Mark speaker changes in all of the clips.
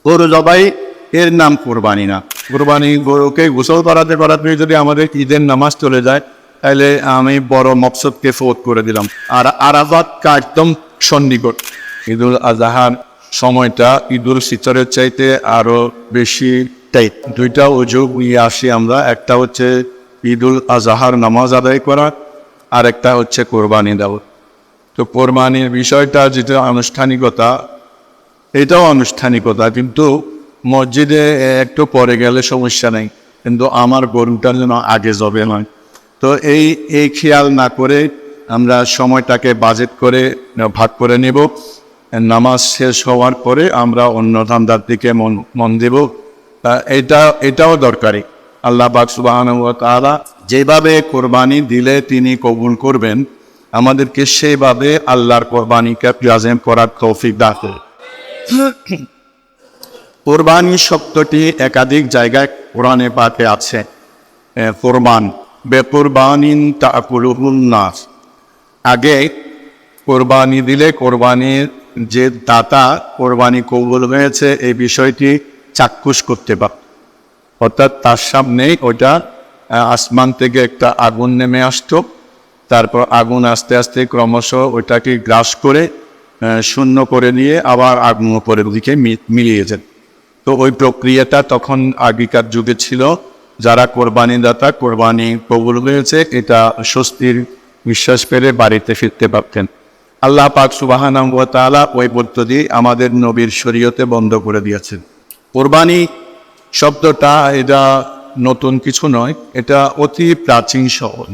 Speaker 1: গরু জবাই এর নাম কোরবানি না। কোরবানি গরুকে গোসল করাতে করাতে যদি আমাদের ঈদের নামাজ চলে যায়, তাহলে আমি বড় মকসদকে ফৌত করে দিলাম। আর আরাফাত একদম সন্নিকট। ঈদুল আজহার সময়টা ঈদুল ফিতরের চাইতে আরও বেশি টাইট। দুইটা অজু নিয়ে আসি আমরা, একটা হচ্ছে ঈদুল আজহার নামাজ আদায় করা, আর একটা হচ্ছে কোরবানি দেওয়া। তো কোরবানির বিষয়টা যেটা আনুষ্ঠানিকতা, এটাও আনুষ্ঠানিকতা, কিন্তু মসজিদে একটু পরে গেলে সমস্যা নেই, কিন্তু আমার গরুটার যেন আগে যাবে নয়। তো এই খেয়াল না করে আমরা সময়টাকে বাজেট করে ভাগ করে নেব। নামাজ শেষ হওয়ার পরে আমরা অন্য ধান্দার দিকে মন দেব। এটাও দরকারি। আল্লাহ পাক সুবহানাহু ওয়া তাআলা যেভাবে কোরবানি দিলে তিনি কবুল করবেন, আমাদেরকে সেভাবে আল্লাহর কোরবানিকে প্রেজেন্ট করার তৌফিক দান করুন। কোরবানি শব্দটি একাধিক জায়গায় কোরআনে পাকে আছে। কোরবান বেকুরবানিন তাকুলুহুন নাস, আগে কোরবানি দিলে কোরবানির যে দাতা কোরবানি কবুল হয়েছে এই বিষয়টি চাক্ষুষ করতে পারে। অর্থাৎ তার সামনেই ওইটা আসমান থেকে একটা আগুন নেমে আসতো, তারপর আগুন আস্তে আস্তে ক্রমশ ওইটাকে গ্রাস করে শূন্য করে দিয়ে আবার আগুন উপরের দিকে মিলিয়ে যেত। তো ওই প্রক্রিয়াটা তখন আগেকার যুগে ছিল। যারা কোরবানিদাতা কোরবানি কবুল হয়েছে এটা স্বস্তির বিশ্বাস পেরে বাড়িতে ফিরতে পারতেন। আল্লাহ পাক সুবহানাহু ওয়া তাআলা ওই পদ্ধতি আমাদের নবীর শরীয়তে বন্ধ করে দিয়েছেন। কোরবানি শব্দটা এটা নতুন কিছু নয়, এটা অতি প্রাচীন শব্দ।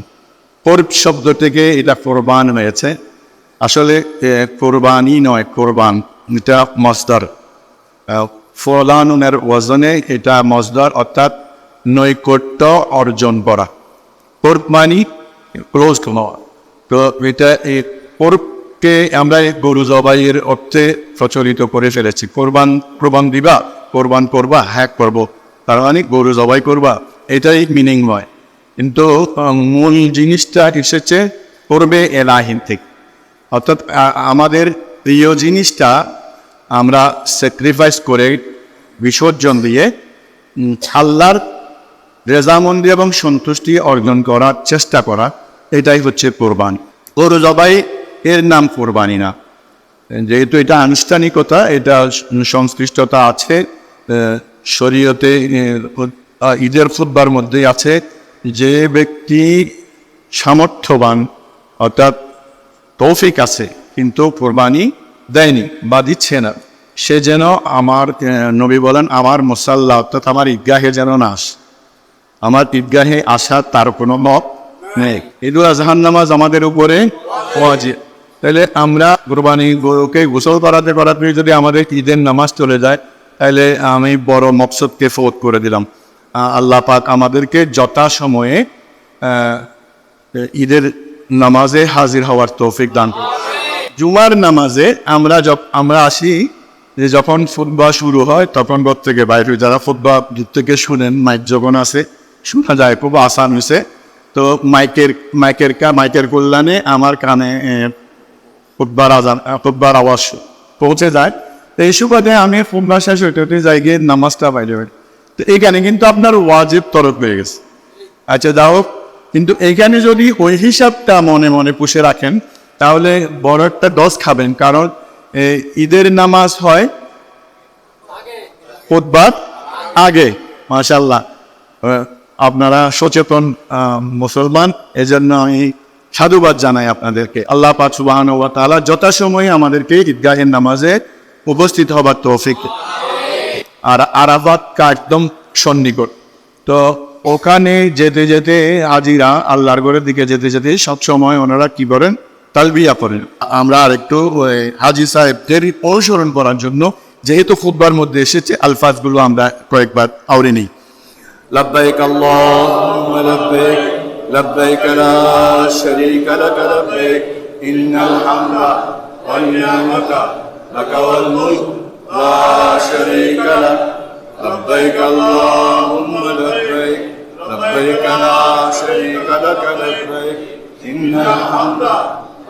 Speaker 1: কোরব শব্দ থেকে এটা কোরবান হয়েছে। আসলে কোরবানি নয়, কোরবান এটা মসদার। ফলানুনের ওজনে এটা মসদার, অর্থাৎ নৈকট্য অর্জন করা। কোরবানি ক্লোজ হওয়া। তো এটা এই কোরবকে আমরা গরু জবাইয়ের অর্থে প্রচলিত করে ফেলেছি। কোরবান দিবা, কোরবান করবা, হ্যাঁ করবো, তার মানে গরু জবাই করবা, এটাই মিনিং হয়। কিন্তু মূল জিনিসটা এসেছে কোরবে এলাহিন থেকে, অর্থাৎ আমাদের প্রিয় জিনিসটা আমরা স্যাক্রিফাইস করে বিসর্জন দিয়ে আল্লাহর রেজামন্দি এবং সন্তুষ্টি অর্জন করার চেষ্টা করা, এটাই হচ্ছে কোরবানি। গরু জবাই এর নাম কোরবানি না। যেহেতু এটা আনুষ্ঠানিকতা, এটা সংশ্লিষ্টতা আছে শরীয়তে। ঈদের খুতবার মধ্যেই আছে যে ব্যক্তি সামর্থ্যবান, অর্থাৎ তৌফিক আছে কিন্তু কোরবানি দেয়নি বা দিচ্ছে না, সে যেন আমার নবী বলেন আমার মুসাল্লা, অর্থাৎ আমার ঈদগাহে যেন না আসে। আমার ঈদগাহে আসার তার কোনো মত নেই। ঈদুল আজহার নামাজ আমাদের উপরে ওয়াজিব। তাহলে আমরা কোরবানি গরুকে গোসল করাতে করাতে যদি আমাদের ঈদের নামাজ চলে যায়, তাহলে আমি বড় মকসদকে ফৌত করে দিলাম। আল্লাহ পাক আমাদেরকে যথাসময়ে ঈদের নামাজে হাজির হওয়ার তৌফিক দান করুন। জুমার নামাজে আমরা আসি যে যখন ফুটবল শুরু হয় তখন ঘর থেকে বাইরে, যারা ফুটবল দূর থেকে শুনেন, মাইক যখন আসে শোনা যায়, খুব আসান হয়েছে। তো মাইকের কল্যাণে আমার কানে ফুটবল আওয়াজ পৌঁছে যায়। তো এই সুবাদে আমি ফুটবল শেষ হইতে যাই গিয়ে নামাজটা বাইরে হয়। তো এইখানে কিন্তু আপনার ওয়াজিব তরফ হয়ে গেছে। আচ্ছা যাই হোক, কিন্তু এইখানে যদি ওই হিসাবটা মনে মনে পুষে রাখেন তাহলে বড় একটা ডস খাবেন। কারণ ঈদের নামাজ হয় খুতবার আগে। মাশাআল্লাহ, আপনারা সচেতন মুসলমান, এজন্য আমি সাধুবাদ জানাই আপনাদেরকে। আল্লাহ পাক সুবহানাহু ওয়া তাআলা যথাসময়ে আমাদেরকে ঈদগাহের নামাজে উপস্থিত হবার তৌফিক। আর আরাফাত একদম সন্নিকট। তো ওখানে যেতে যেতে হাজিরা আল্লাহর ঘরের দিকে যেতে যেতে সবসময় ওনারা কি করেন, তালবিয়া করেন। আমরা আরেকটু হাজি সাহেবদের অনুসরণ করার জন্য, যেহেতু খুতবার মধ্যে এসেছে, আলফাজগুলো আমরা কয়েকবার আওড়ে নিই। লাব্বাইক আল্লাহুম্মা লাব্বাইক লাব্বাইক লা শারীকা লাক লাব্বাইক ইন্নাল হামদা ওয়ান নি'মাতা লাকা ওয়াল মুলক লা শারীকা লাক লাব্বাইক আল্লাহুম্মা লাব্বাইক লাব্বাইক লা শারীকা লাক লাব্বাইক ইন্নাল হামদা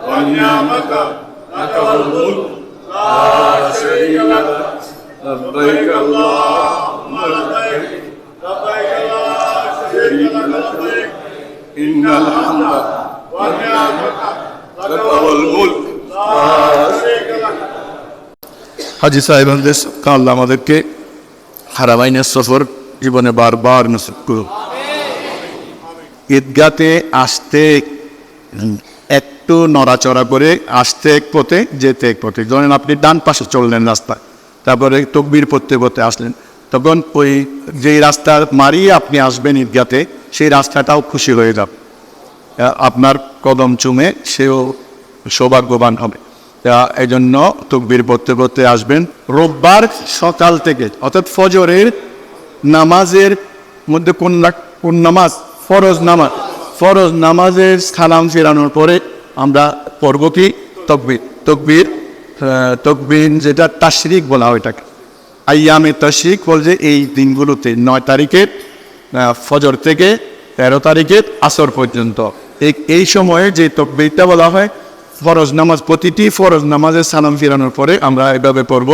Speaker 1: ওয়ান নি'মাতা লাকা ওয়াল মুলক লা শারীকা লাক لبيك اللهم لبيك لبيك لا شريك لك إن الحمد والنعمة لك والملك لا شريك لك হাজী সাহেব আল্লাহ আমাদেরকে হারামাইনের সফর জীবনে বারবার নসিব করুন। ঈদগাতে আসতে একটু নড়াচড়া করে আসতে এক পথে যেতে এক পথে, ধরেন আপনি ডান পাশে চললেন রাস্তায়, তারপরে তকবীর পড়তে পড়তে আসলেন, তখন ওই যেই রাস্তা মারিয়ে আপনি আসবেন ঈদগাতে সেই রাস্তাটাও খুশি হয়ে যাবে, আপনার কদম চুমে সেও সৌভাগ্যবান হবে। এই জন্য তকবীর পড়তে পড়তে আসবেন। রোববার সকাল থেকে অর্থাৎ ফজরের নামাজের মধ্যে কোন নামাজ? ফরজ নামাজের সালাম ফেরানোর পরে আমরা পড়ব কি? তকবীর যেটা তাশরিক বলা হয়, এটাকে আইয়ামে তাশরিক বলছে। এই দিনগুলোতে 9 তারিখের ফজর থেকে 13 তারিখের আসর পর্যন্ত এই সময়ে যে তকবীরটা বলা হয় ফরজ নামাজ, প্রতিটি ফরজ নামাজের সালাম ফিরানোর পরে আমরা এভাবে পড়ব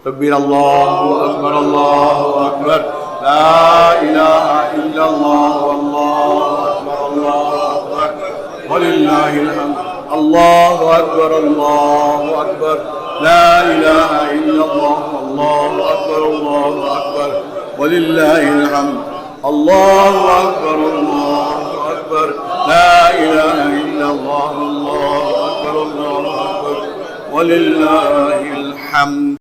Speaker 1: তাকবীর আল্লাহু আকবার আল্লাহু আকবার লা ইলাহা ইল্লাল্লাহ আল্লাহু আকবার আল্লাহু আকবার ওয়ালিল্লাহিল হামদ আল্লাহু আকবার লা ইলাহা ইল্লাল্লাহ আল্লাহু আকবার ওয়ালিল্লাহিল হামদ আল্লাহু আকবার লা ইলাহা ইল্লাল্লাহ আল্লাহু আকবার ولله الحمد